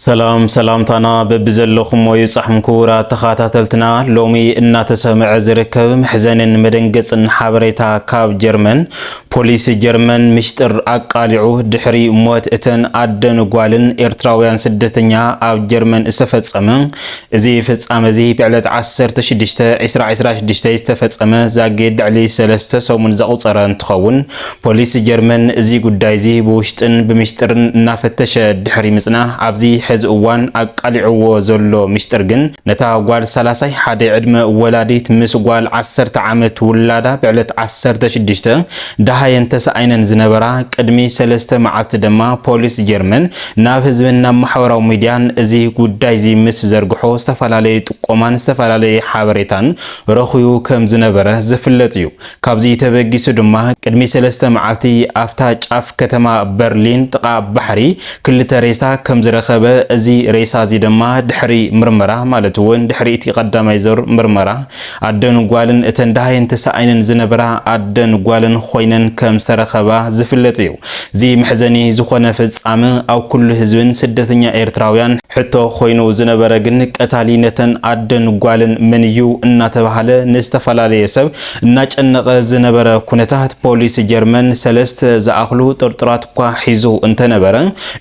سلام تانا ببزلخم ويصحم كورا تخاتلتنا لومي إن تسمع زركب محزن مدنقصن حبريتا كاب جرمن بوليس جرمن مشتر أقالعو دحري موت اتن عدن قوالن إرتراويان سدتنيا أو جرمن استفتصمن زي فتصمزي بعلت عسر تشدشتا عسرا شدشتا استفتصم زاقيد علي سلستا سومن زاقوصران تخون بوليس جرمن زي قدايزي بوشتن بمشترن نافتش دحري مصنا عبزي حز اوان اقالعو زلو مشترغن نتا غوال 31 عدم ولاديت مس غوال 10 عامت ولادا بعلت 16 دهاين تسعينن زنبرا قدمي 3 معلت دما بوليس جرمن ناب حزبنا محوراو ميديان ازي غداي زي مس زرغحو استفالالي طقومان استفالالي حبريتان رخيو كم زنبره زفلطيو كابزي تبغيسو دما قدمي 3 معلتي افتاጫፍ ከተማ برلين ጥቃ بحري كل تريسا كم زرخبه ازي ريسا زي دما دحري مرمرا مالت وين دحري تي قداماي زور مرمرا عدن غوالن اتن دهاين تسعينن زنبرا عدن غوالن خوينن كم سرخبا زفلطيو زي محزني زخونه فصام او كل حزبن سدتنيا ايرتراويان حتى خوينو زنبرا گن قتالينتن عدن غوالن منيو እና ተባሃለ نستفلالي يسب እናጨነቀ زنبرا كونታት ፖሊስ ጀርመን ሰለስተ ዘአخلو ጥርጥራት ኳ ሒዙ እንተነበረ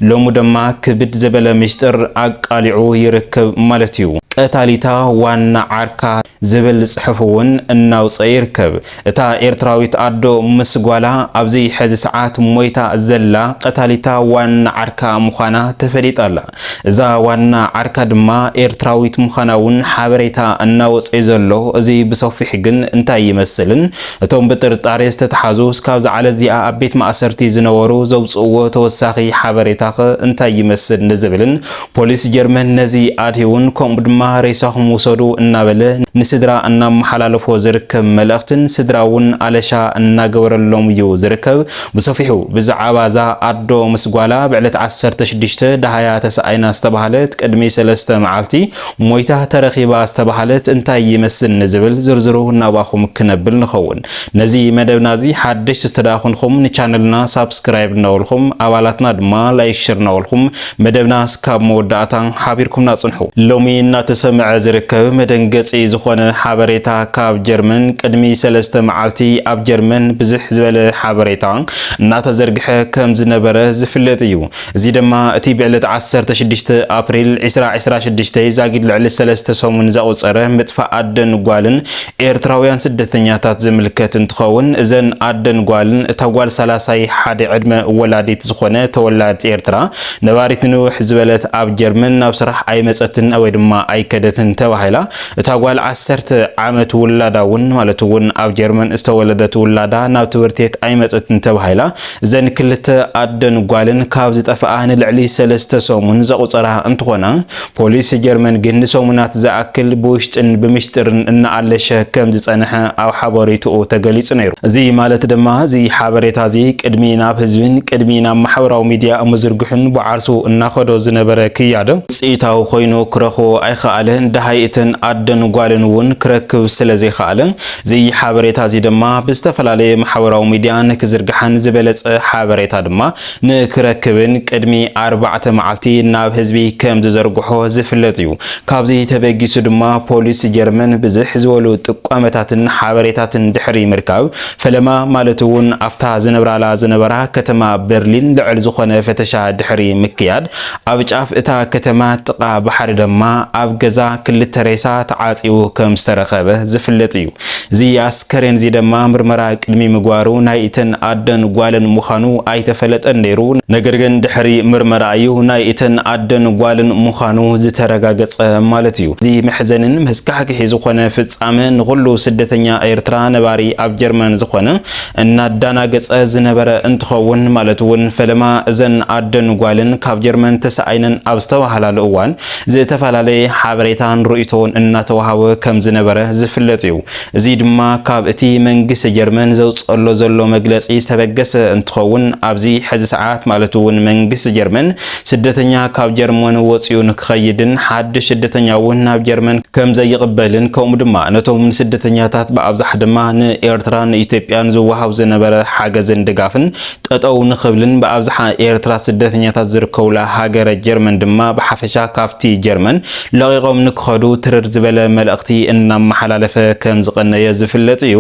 ሎሙ ደማ ክብድ ዘበለ مشتر أقالعو يركب مالتيو قتاليتا وانا عركا زبل صحفون اناو صيركب اتا ايرتراويت ادو مسغوالا ابزي حز ساعات مويتا زلا قتاليتا وانا عركا مخانا تفريطالا اذا وانا عركا دما ايرتراويت مخاناون حبريتا اناو صيزلو ازي بصفي حقن انتا يمسلن اتوم بطرطاري استتحازو سكاو على زيا ابيت ماسرتي زنورو زوصو توساخي حبريتا انتا يمسل نزبلن بوليس جرمن نزي اديون كومدما ريساهم وصدو النابلة نسدرا أنام حلالفو زركب ملأختن سدراون علشا الناقورلوم يو زركب بصفيحو بزعابازا عدو مسقوالا بعلت 10 دهايا تسعينا استبحالت قدمي سلسته معالتي مويتا ترخيبا استبحالت انتا يمسن نزبل زرزرو ناباخو مكنبل نخون نزي مدب نازي حدش تداخنكم نچانلنا سابسكرايب نولكم اوالاتنا دما لايك شير نولكم مدبنا سكاب موداتان حابيركم ناصنحو لومي سمع زركب مدنقصي زخونه حبريتا كاب جرمن قدمي سلسته معالتي اب جرمن بزح زبل حبريتا ناتا زرغخه كم زنبره زفلطيو زي دما اتي بعلت 16 ابريل 2026 زاغيد لعل سلسته سومن زاوصره مطفا ادن غوالن ايرتراويان سدتنياتات زملكت انتخون اذن ادن غوالن تاغوال 31 عدم ولاديت زخونه تولاد ايرترا نباريتنو حزبلت اب جرمن ناب صراح اي مصتن او دما اي كدتن تباهلا تاغوال 10 عامت ولاداون مالتون اب جرمن استولدت ولادا ناب تورتيت اي مصتن تباهلا زن كلته ادن غوالن كاب زطفاهن لعلي سلسته سومن زقصرا انتخونا بوليس جرمن گن سومنات زاكل بوشتن بمشترن ان علشه كم زصنح او حبريتو تغليص نيرو زي مالت دما زي حبريتا زي قدمينا بحزبن قدمينا محوراو ميديا امزرغحن بعرسو ان خدو زنبره كيادو صيتاو خوينو كرخو اي خالن دهايتن ادن غوالن ون كركب سلازي خالن زي حبريتا زي دما بستفلالي محوراو ميديان كزرغحن زبلص حبريتا دما نكركبن قدمي 4 معلتي ناب حزبي كم زرغحو زفلطيو كابزي تبغيسو دما بوليس جرمن بزح زولو طقامتاتن حبريتاتن دحري مركاب فلما مالتون افتا زنبرالا زنبرا كتما برلين لعل زخونه فتشا دحري مكياد ابጫፍ እታ ከተማ ጥቃ بحر دما اب غزا كل تريسا تعاصيو كم سرخبه زفلطيو زي اسكرين زي دما مرمرا قدمي مغوارو نايتن ادن غوالن مخانو ايتفلطن نيرو نغرغن دحري مرمرا ايو نايتن ادن غوالن مخانو زترغاغص مالتيو زي محزنن مسكحك زخونه فصامن كله سدتنيا ايرترا نباري اب جرمن زخونه ان داناغص زنبره انتخون مالتون فلما اذن ادن غوالن كاب جرمن تسعينن ابستو حلال اوان زي تفلالي ሓበሬታን ርእይቶን እናተዋሃበ ከም ዝነበረ ዝፍለጥ እዩ እዚ ድማ ካብ እቲ መንግስቲ ጀርመን ዘውፅሎ ዘሎ መግለጺ ዝተበገሰ እንትኸውን ኣብዚ ሕዚ ሰዓት ማለት እውን መንግስቲ ጀርመን ስደተኛ ካብ ጀርመን ወፂኡ ንክኸይድን ሓድሽ ስደተኛ እውን ናብ ጀርመን ከም ዘይቅበልን ከምኡ ድማ ነቶም ስደተኛታት በአብዛሕ ድማ ንኤርትራ ንኢትዮጵያን ዝወሃብ ዝነበረ ሓገዝን ድጋፍን ጠጠው ንኽብልን በአብዛሕ ኤርትራ ስደተኛታት ዝርከቡላ ሃገረ ጀርመን ድማ ብሓፈሻ ካፍቲ ጀርመን ለቂቆም ንክኸዱ ትርር ዝበለ መልእኽቲ እናመሓላለፈ ከም ዝቀነየ ዝፍለጥ እዩ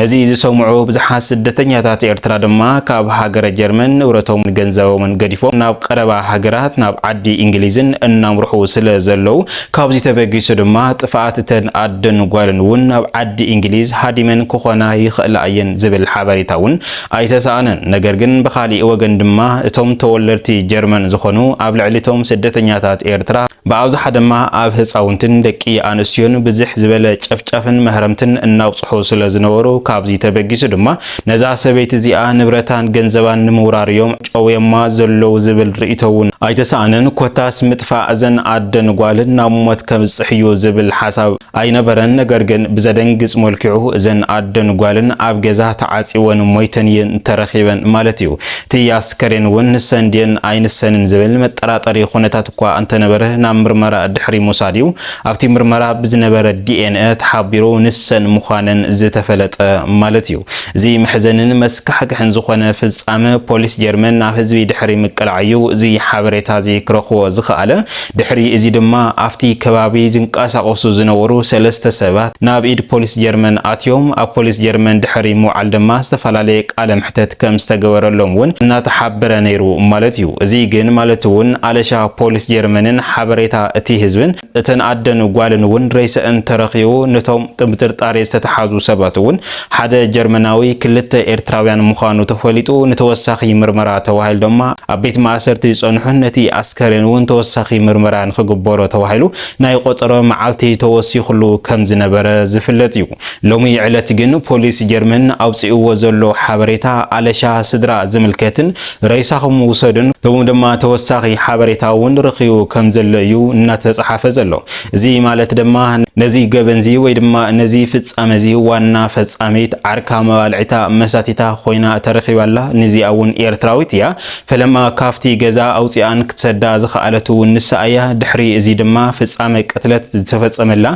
ነዚ ዝሰምዑ ብዙሓት ስደተኛታት ኤርትራ ድማ ካብ ሃገረ ጀርመን ንብረቶም ገንዘቦምን ገዲፎም ናብ ቀረባ ሃገራት ናብ ዓዲ እንግሊዝን እናምርሑ ስለ ዘለው ካብዚ ተበጊሱ ድማ ጥፋኣት እተን ኣደን ጓልን እውን ናብ ዓዲ እንግሊዝ ሃዲመን ክኾና ይኽእላ እየን ዝብል ሓበሬታ እውን ኣይተሰኣነን ነገር ግን ብኻሊእ ወገን ድማ እቶም ተወለድቲ ጀርመን ዝኾኑ ኣብ ልዕሊቶም ስደተኛታት ኤርትራ በአብዛሕ ድማ ኣብ ህፃውንትን ደቂ ኣንስትዮን ብዙሕ ዝበለ ጨፍጨፍን መህረምትን እናብፅሑ ስለ ዝነበሩ ካብዚ ተበጊሱ ድማ ነዛ ሰበይቲ እዚኣ ንብረታን ገንዘባን ንምውራር እዮም ጨውየማ ዘለው ዝብል ርእይቶውን ኣይተሰኣነን ኮታስ ምጥፋእ እዘን ኣደን ጓልን ናብ ሞት ከምዝፅሕ እዩ ዝብል ሓሳብ ኣይነበረን ነገር ግን ብዘደንግፅ መልክዑ እዘን ኣደን ጓልን ኣብ ገዛ ተዓፂወን ሞይተን እየን ተረኺበን ማለት እዩ እቲ ኣስከሬን እውን ንሰን ድየን ኣይንሰንን ዝብል መጠራጠሪ ኩነታት እኳ እንተነበረ ናብ ምርመራ ድሕሪ ሙሳድ እዩ ኣብቲ ምርመራ ብዝነበረ ዲኤንኤ ተሓቢሩ ንሰን ምዃነን ዝተፈለጠ ማለት እዩ እዚ መሕዘንን መስካሕክሕን ዝኾነ ፍጻመ ፖሊስ ጀርመን ናብ ህዝቢ ድሕሪ ምቅላዕ እዩ እዚ ሓበሬታ እዚ ክረኽቦ ዝኽኣለ ድሕሪ እዚ ድማ ኣብቲ ከባቢ ዝንቀሳቐሱ ዝነበሩ ሰለስተ ሰባት ናብ ኢድ ፖሊስ ጀርመን ኣትዮም ኣብ ፖሊስ ጀርመን ድሕሪ ምውዓል ድማ ዝተፈላለየ ቃለ ምሕተት ከም ዝተገበረሎም እውን እናተሓበረ ነይሩ ማለት እዩ እዚ ግን ማለት እውን ኣለሻ ፖሊስ ጀርመንን ሓበሬታ እቲ ህዝብን እተን ኣደን ጓልን እውን ሬስአን ተረኺቡ ነቶም ጥርጣሬ ዝተተሓዙ ሰባት እውን ሓደ ጀርመናዊ ክልተ ኤርትራውያን ምዃኑ ተፈሊጡ ንተወሳኺ ምርመራ ተባሂሉ ድማ ኣብ ቤት ማእሰርቲ ዝፀንሑን ነቲ ኣስከሬን እውን ተወሳኺ ምርመራ ንክግበሮ ተባሂሉ ናይ ቆፀሮ መዓልቲ ተወሲኹሉ ከም ዝነበረ ዝፍለጥ እዩ ሎሚ ዕለት ግን ፖሊስ ጀርመን ኣውፅእዎ ዘሎ ሓበሬታ ኣለሻ ስድራ ዝምልከትን ሬሳኹም ውሰዱን ቶም ድማ ተወሳኺ ሓበሬታ እውን ረኺቡ ከም ዘሎ እዩ እናተጻሓፈ ዘሎ እዚ ማለት ድማ ነዚ ገበንዚ ወይ ድማ ነዚ ፍጻመዚ ዋና ፈጻሚት ዓርካ መባልዒታ መሳቲታ ኮይና ተረኺባላ ነዚኣ እውን ኤርትራዊት እያ ፈለማ ካፍቲ ገዛ ኣውፅኣን ክትሰዳ ዝኽኣለቱ ንሳእያ ድሕሪ እዚ ድማ ፍጻመ ቅትለት ዝተፈጸመላ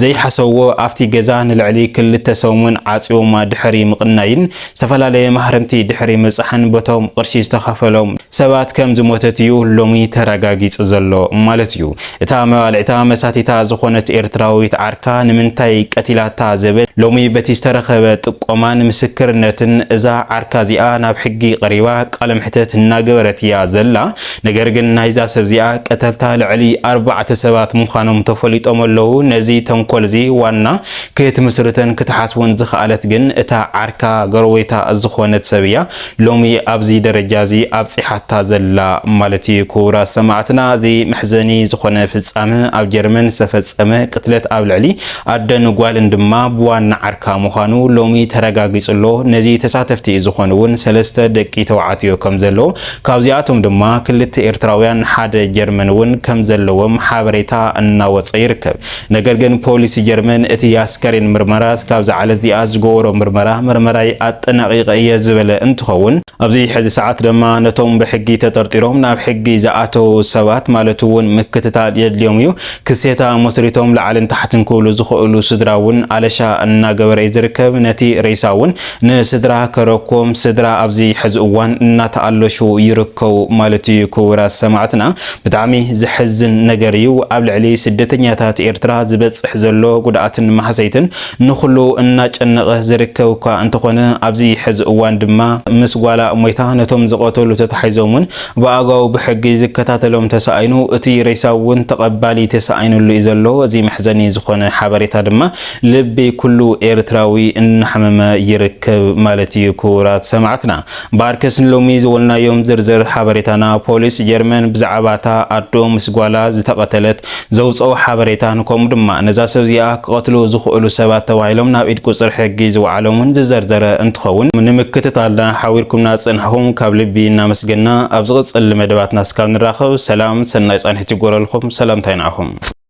ዘይሓሰብዎ ኣብቲ ገዛ ንልዕሊ ክልተ ሰሙን ዓፂዎማ ድሕሪ ምቕናይን ዝተፈላለየ ማህረምቲ ድሕሪ ምብፃሕን በቶም ቅርሺ ዝተኸፈሎም ሰባት ከም ዝሞተት እዩ ሎሚ ተረጋጊጹ ዘሎ ማለት እዩ እታ መባልዒታ መሳቲታ ዝኾነት ኤርትራዊት ዓርካ ንምንታይ ቀቲላታ ዝብል ሎሚ በቲ ዝተረኸበ ጥቆማን ምስክርነትን እዛ ዓርካ እዚኣ ናብ ሕጊ ቀሪባ ቃለ ምሕተት እናገበረት እያ ዘላ ነገር ግን ናይዛ ሰብ እዚኣ ቀተልታ ልዕሊ 4 ሰባት ምዃኖም ተፈሊጦም ኣለዉ ነዚ ተንኮል እዚ ዋና ክትምስርተን ክትሓስቦን ዝኽኣለት ግን እታ ዓርካ ገርወይታ ዝኾነት ሰብ እያ ሎሚ ኣብዚ ደረጃ እዚ ኣብፂሓታ ዘላ ማለት እዩ ክቡራት ሰማዕትና እዚ መሕዘኒ ዝኾነ ፍጻመ ኣብ ጀርመን ዝተፈጸመ ቅትለት ኣብ ልዕሊ ኣደን ጓልን ድማ ብዋና ዓርካ ምዃኑ ሎሚ ተረጋጊጹሎ ነዚ ተሳተፍቲ ዝኾኑ እውን ሰለስተ ደቂ ተባዕትዮ ከም ዘሎ ካብዚኣቶም ድማ ክልተ ኤርትራውያን ሓደ ጀርመን እውን ከም ዘለዎም ሓበሬታ እናወፀ ይርከብ ነገር ግን ፖሊስ ጀርመን እቲ ኣስከሬን ምርመራ ካብ ዝዓለ እዚኣ ዝገበሮ ምርመራይ ኣጠናቂቀ እየ ዝበለ እንትኸውን ኣብዚ ሕዚ ሰዓት ድማ ነቶም ብሕጊ ተጠርጢሮም ናብ ሕጊ ዝኣተው ሰባት ማለት እውን ምክትታል የድልዮም እዩ ክሴታ መስሪቶም ላዕልን ታሕትን ክብሉ ዝኽእሉ ስድራ እውን ኣለሻ እናገበረ ዝርከብ ነቲ ሬሳ እውን ንስድራ ከረኮም ስድራ ኣብዚ ሕዚ እዋን እናተኣለሹ ይርከቡ ማለት እዩ ክቡራት ሰማዕትና ብጣዕሚ ዝሕዝን ነገር እዩ ኣብ ልዕሊ ስደተኛታት ኤርትራ ዝበፅሕ ዘሎ ጉድኣትን ማሕሰይትን ንኹሉ እናጨነቀ ዝርከብ እኳ እንተኾነ ኣብዚ ሕዚ እዋን ድማ ምስ ጓላ ሞይታ ነቶም ዝቆተሉ ተታሒዞምን ብኣጋው ብሕጊ ዝከታተሎም ተሳኢኑ እቲ ሬሳ እውን ተቐባሊ ተሳኢኑሉ እዩ ዘሎ እዚ መሕዘኒ ዝኾነ ሓበሬታ ድማ ልቢ ኩሉ ኤርትራዊ እናሕመመ ይርከብ ማለት እዩ ክቡራት ሰማዕትና ባርከስ ሎሚ ዝወልናዮም ዝርዝር ሓበሬታና ፖሊስ ጀርመን ብዛዕባታ ኣዶ ምስ ጓላ ዝተቐተለት ዘውፅኦ ሓበሬታን ከምኡ ድማ ነዛ ሰብ እዚኣ ክቐትሉ ዝኽእሉ ሰባት ተባሂሎም ናብ ኢድ ቁፅር ሕጊ ዝወዓሎምን ዝዘርዘረ እንትኸውን ንምክትታልና ሓዊርኩምና ፅንሐኹም ካብ ልቢ እናመስገና ኣብ ዝቕፅል መደባትና እስካብ ንራኸብ ሰላም ሰናይ ፃንሒት ይጎረልኩም ሰላምታ ይንዓኹም